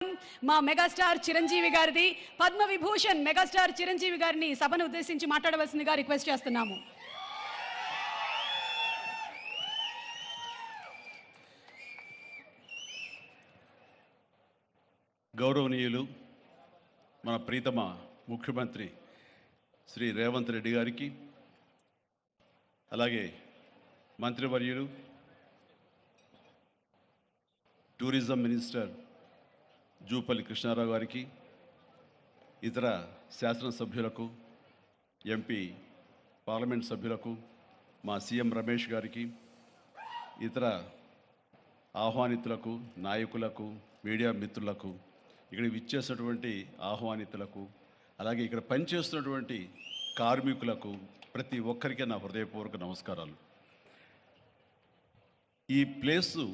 మా మెగాస్టార్ చిరంజీవి గారిది. పద్మ విభూషణ్ మెగాస్టార్ చిరంజీవి గారిని సభను ఉద్దేశించి మాట్లాడవలసిందిగా రిక్వెస్ట్ చేస్తున్నాము. గౌరవనీయులు మన ప్రీతమ ముఖ్యమంత్రి శ్రీ రేవంత్ రెడ్డి గారికి, అలాగే మంత్రివర్యులు టూరిజం మినిస్టర్ జూపల్లి కృష్ణారావు గారికి, ఇతర శాసనసభ్యులకు, ఎంపీ పార్లమెంట్ సభ్యులకు, మా సీఎం రమేష్ గారికి, ఇతర ఆహ్వానితులకు, నాయకులకు, మీడియా మిత్రులకు, ఇక్కడ విచ్చేసినటువంటి ఆహ్వానితులకు, అలాగే ఇక్కడ పనిచేస్తున్నటువంటి కార్మికులకు, ప్రతి ఒక్కరికి నా హృదయపూర్వక నమస్కారాలు. ఈ ప్లేసు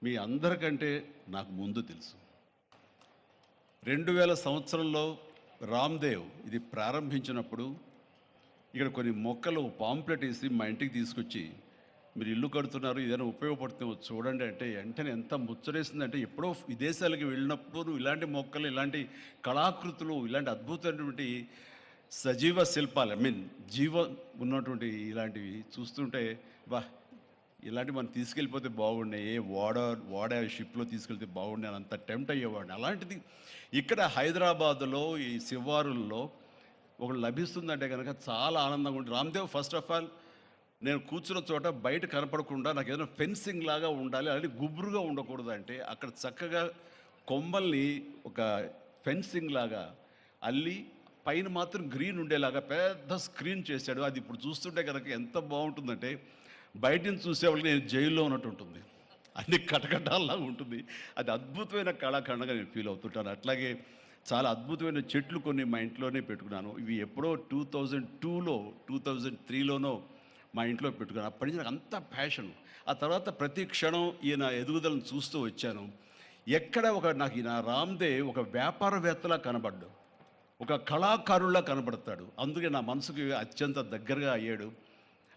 మీ అందరికంటే నాకు ముందు తెలుసు. 2000 సంవత్సరంలో రామ్దేవ్ ఇది ప్రారంభించినప్పుడు ఇక్కడ కొన్ని మొక్కలు పాంప్లెట్ వేసి మా ఇంటికి తీసుకొచ్చి, మీరు ఇల్లు కడుతున్నారు, ఏదైనా ఉపయోగపడుతుంది చూడండి అంటే వెంటనే ఎంత ముచ్చరేసిందంటే, ఎప్పుడో విదేశాలకు వెళ్ళినప్పుడు ఇలాంటి మొక్కలు, ఇలాంటి కళాకృతులు, ఇలాంటి అద్భుతమైనటువంటి సజీవ శిల్పాలు, జీవం ఉన్నటువంటి ఇలాంటివి చూస్తుంటే ఇలాంటివి మనం తీసుకెళ్ళిపోతే బాగుండే, వాడ షిప్లో తీసుకెళ్తే బాగుండే అని అంత టెంప్ట్ అయ్యేవాడిని. అలాంటిది ఇక్కడ హైదరాబాదులో ఈ శివారుల్లో ఒకటి లభిస్తుందంటే కనుక చాలా ఆనందంగా ఉంటుంది. రామ్దేవ్ ఫస్ట్ ఆఫ్ ఆల్ నేను కూర్చున్న చోట బయట కనపడకుండా నాకు ఏదైనా ఫెన్సింగ్ లాగా ఉండాలి, అలాగే గుబురుగా ఉండకూడదు అంటే అక్కడ చక్కగా కొమ్మల్ని ఒక ఫెన్సింగ్ లాగా అల్లి పైన మాత్రం గ్రీన్ ఉండేలాగా పెద్ద స్క్రీన్ చేశాడు. అది ఇప్పుడు చూస్తుంటే కనుక ఎంత బాగుంటుందంటే, బయట నుంచి చూసేవాళ్ళకి నేను జైల్లో ఉన్నట్టు ఉంటుంది, అన్ని కటకటాల్లాగా ఉంటుంది. అది అద్భుతమైన కళాఖండగా నేను ఫీల్ అవుతుంటాను. అట్లాగే చాలా అద్భుతమైన చెట్లు కొన్ని మా ఇంట్లోనే పెట్టుకున్నాను. ఇవి ఎప్పుడో 2002లో 2003లోనో మా ఇంట్లో పెట్టుకున్నాను. అప్పటి నుంచి నాకు అంత ప్యాషన్. ఆ తర్వాత ప్రతి క్షణం ఈయన ఎదుగుదలను చూస్తూ వచ్చాను. ఎక్కడ నాకు ఈయన రామ్దేవ్ ఒక వ్యాపారవేత్తలా కనబడ్డాడు, ఒక కళాకారుల్లా కనబడతాడు. అందుకే నా మనసుకి అత్యంత దగ్గరగా అయ్యాడు.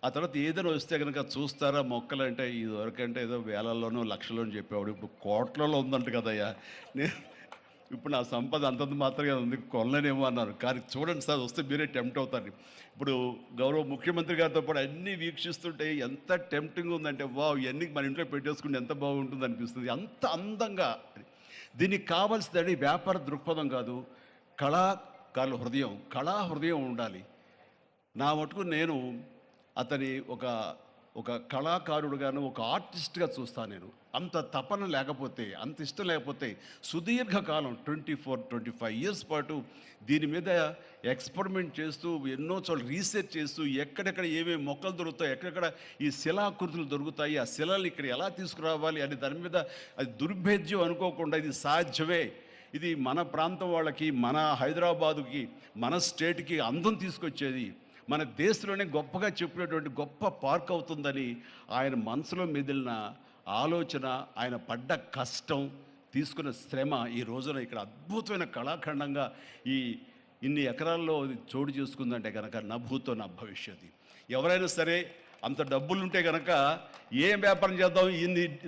ఆ తర్వాత ఏదైనా వస్తే కనుక చూస్తారా మొక్కలు అంటే, ఇదివరకంటే ఏదో వేలల్లోనో లక్షల్లోనూ చెప్పేవాడు, ఇప్పుడు కోట్లలో ఉందంట కదయ్యా. నేను ఇప్పుడు నా సంపద అంతంత మాత్రమే ఉంది, కొనలేనేమో అన్నారు. కానీ చూడండి సార్, వస్తే మీరే టెంప్ట్ అవుతారు. ఇప్పుడు గౌరవ ముఖ్యమంత్రి గారితో పాటు అన్నీ వీక్షిస్తుంటే ఎంత టెంప్టింగ్ ఉందంటే, ఇవన్నీ మన ఇంట్లో పెట్టేసుకుంటే ఎంత బాగుంటుంది అనిపిస్తుంది. అంత అందంగా దీనికి కావాల్సిందని వ్యాపార దృక్పథం కాదు, కళా హృదయం ఉండాలి. నా మటుకు నేను అతని ఒక కళాకారుడుగాను, ఒక ఆర్టిస్ట్గా చూస్తాను. నేను అంత తపన లేకపోతే, అంత ఇష్టం లేకపోతే సుదీర్ఘకాలం 24-25 ఇయర్స్ పాటు దీని మీద ఎక్స్పెరిమెంట్ చేస్తూ, ఎన్నో చోట్ల రీసెర్చ్ చేస్తూ, ఎక్కడెక్కడ ఏమేమి మొక్కలు దొరుకుతాయి, ఎక్కడెక్కడ ఈ శిలాకృతులు దొరుకుతాయి, ఆ శిలలు ఇక్కడ ఎలా తీసుకురావాలి అని దాని మీద అది దుర్భేద్యం అనుకోకుండా ఇది సాధ్యమే, ఇది మన ప్రాంతం వాళ్ళకి, మన హైదరాబాదుకి, మన స్టేట్కి అందం తీసుకొచ్చేది, మన దేశంలోనే గొప్పగా చెప్పినటువంటి గొప్ప పార్క్ అవుతుందని ఆయన మనసులో మెదిలిన ఆలోచన, ఆయన పడ్డ కష్టం, తీసుకున్న శ్రమ ఈ రోజున ఇక్కడ అద్భుతమైన కళాఖండంగా ఇన్ని ఎకరాల్లో చోటు చేసుకుందంటే కనుక నా భూతో నా భవిష్యత్తు. ఎవరైనా సరే అంత డబ్బులుంటే కనుక ఏం వ్యాపారం చేద్దాం,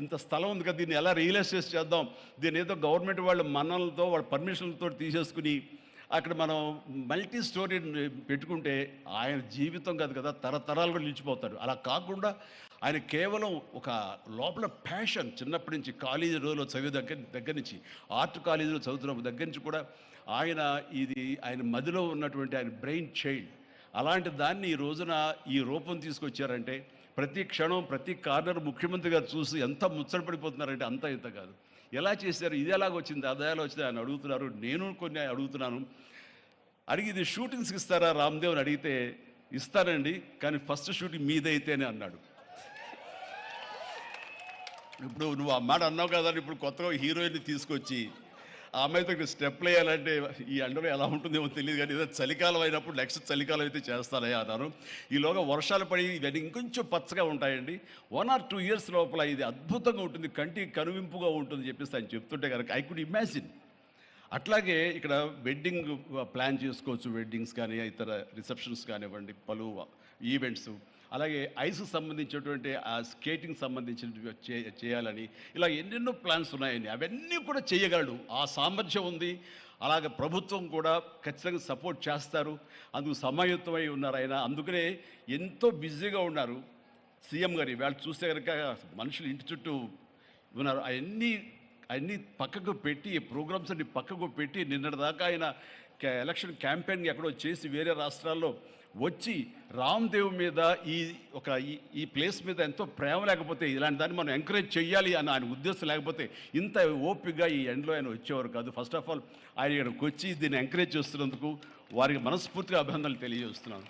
ఇంత స్థలం ఉంది కదా, దీన్ని ఎలా రియల్ ఎస్టేట్ చేద్దాం, దీన్ని ఏదో గవర్నమెంట్ వాళ్ళ మన్నలతో వాళ్ళ పర్మిషన్లతో తీసేసుకుని అక్కడ మనం మల్టీ స్టోరీ పెట్టుకుంటే ఆయన జీవితం కాదు కదా, తరతరాలు కూడా నిలిచిపోతాడు. అలా కాకుండా ఆయన కేవలం ఒక లోపల ప్యాషన్, చిన్నప్పటి నుంచి కాలేజీ రోజులో చదివే దగ్గర నుంచి, ఆర్ట్ కాలేజీలో చదువుతున్న దగ్గర నుంచి కూడా ఆయన మదిలో ఉన్నటువంటి ఆయన బ్రెయిన్ చైల్డ్. అలాంటి దాన్ని ఈ రోజున ఈ రూపం తీసుకొచ్చారంటే, ప్రతి క్షణం ప్రతి కార్నర్ ముఖ్యమంత్రి గారు చూసి ఎంత ముచ్చటపడిపోతున్నారంటే అంత ఇంత కాదు. ఎలా చేశారు, ఇది ఎలాగొచ్చింది, అది ఎలా వచ్చింది అని అడుగుతున్నారు. నేను కొన్ని అడుగుతున్నాను. అడిగి ఇది షూటింగ్స్కి ఇస్తారా రామ్దేవ్ అని అడిగితే, ఇస్తానండి కానీ ఫస్ట్ షూటింగ్ మీదైతేనే అన్నాడు. ఇప్పుడు నువ్వు ఆ మాట అన్నావు కదా, ఇప్పుడు కొత్తగా హీరోయిన్ని తీసుకొచ్చి ఆ అమ్మాయితో స్టెప్లు వేయాలంటే ఈ ఎండలో ఎలా ఉంటుందేమో తెలియదు, కానీ ఏదో చలికాలం అయినప్పుడు నెక్స్ట్ చలికాలం అయితే చేస్తానయ్యా అన్నాను. ఈలోగా వర్షాలు పడి ఇవన్నీ ఇంకొంచెం పచ్చగా ఉంటాయండి, 1 or 2 ఇయర్స్ లోపల ఇది అద్భుతంగా ఉంటుంది, కంటికి కనువింపుగా ఉంటుంది చెప్పేసి ఆయన చెప్తుంటే కనుక ఐ కుడ్ ఇమాజిన్. అట్లాగే ఇక్కడ వెడ్డింగ్ ప్లాన్ చేసుకోవచ్చు, వెడ్డింగ్స్ కానీ ఇతర రిసెప్షన్స్ కానివ్వండి, పలు ఈవెంట్స్, అలాగే ఐస్కి సంబంధించినటువంటి ఆ స్కేటింగ్ సంబంధించినవి చేయాలని ఇలా ఎన్నెన్నో ప్లాన్స్ ఉన్నాయని అవన్నీ కూడా చేయగలడు. ఆ సామర్థ్యం ఉంది. అలాగే ప్రభుత్వం కూడా ఖచ్చితంగా సపోర్ట్ చేస్తారు. అందుకు సమాయుత్తమై ఉన్నారు ఆయన. అందుకనే ఎంతో బిజీగా ఉన్నారు సీఎం గారు. ఇవాళ చూస్తే కనుక మనుషులు ఇంటి చుట్టూ ఉన్నారు. అవన్నీ పక్కకు పెట్టి, ప్రోగ్రామ్స్ అన్ని పక్కకు పెట్టి నిన్నటిదాకా ఆయన ఎలక్షన్ క్యాంపెయిన్ ఎక్కడో చేసి వేరే రాష్ట్రాల్లో వచ్చి రామ్దేవ్ మీద ఈ ప్లేస్ మీద ఎంతో ప్రేమ లేకపోతే, ఇలాంటి దాన్ని మనం ఎంకరేజ్ చేయాలి అని ఆయన ఉద్దేశం లేకపోతే ఇంత ఓపికగా ఈ ఎండ్లో ఆయన వచ్చేవారు కాదు. ఫస్ట్ ఆఫ్ ఆల్ ఆయన ఇక్కడికి వచ్చి దీన్ని ఎంకరేజ్ చేస్తున్నందుకు వారికి మనస్ఫూర్తిగా అభినందనలు తెలియజేస్తున్నాను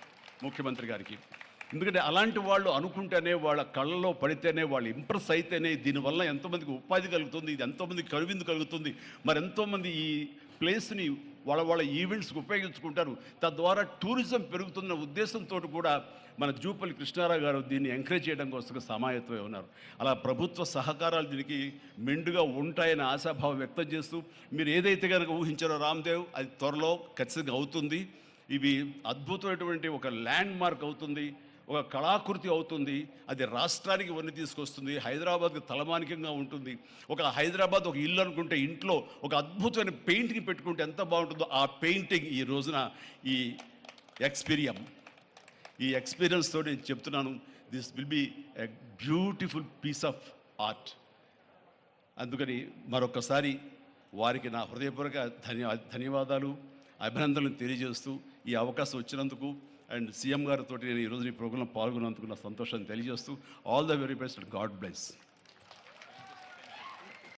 ముఖ్యమంత్రి గారికి. ఎందుకంటే అలాంటి వాళ్ళు అనుకుంటేనే, వాళ్ళ కళ్ళలో పడితేనే, వాళ్ళు ఇంప్రెస్ అయితేనే దీనివల్ల ఎంతోమందికి ఉపాధి కలుగుతుంది, ఇది ఎంతోమందికి కనువిందు కలుగుతుంది. మరి ఎంతోమంది ఈ ప్లేస్ని వాళ్ళ ఈవెంట్స్కి ఉపయోగించుకుంటారు. తద్వారా టూరిజం పెరుగుతున్న ఉద్దేశంతో కూడా మన జూపల్లి కృష్ణారావు గారు దీన్ని ఎంకరేజ్ చేయడం కోసం సమాయత్తమై ఉన్నారు. అలా ప్రభుత్వ సహకారాలు దీనికి మెండుగా ఉంటాయని ఆశాభావం వ్యక్తం చేస్తూ, మీరు ఏదైతే కనుక ఊహించారో రామ్దేవ్, అది త్వరలో ఖచ్చితంగా అవుతుంది. ఇవి అద్భుతమైనటువంటి ఒక ల్యాండ్ మార్క్ అవుతుంది, ఒక కళాకృతి అవుతుంది. అది రాష్ట్రానికి వన్నీ తీసుకొస్తుంది. హైదరాబాద్కి తలమానికంగా ఉంటుంది. ఒక హైదరాబాద్ ఒక ఇల్లు అనుకుంటే ఇంట్లో ఒక అద్భుతమైన పెయింటింగ్ పెట్టుకుంటే ఎంత బాగుంటుందో ఆ పెయింటింగ్ ఈ రోజున ఈ ఎక్స్పీరియన్స్ తోటి నేను చెప్తున్నాను. This will be a beautiful piece of art. అందుకని మరొకసారి వారికి నా హృదయపూర్వక ధన్యవాదాలు, అభినందనలు తెలియజేస్తూ ఈ అవకాశం వచ్చినందుకు అండ్ సీఎం గారితో నేను ఈరోజు ఈ ప్రోగ్రాంలో పాల్గొన్నందుకు నా సంతోషాన్ని తెలియజేస్తూ all the very best. God bless.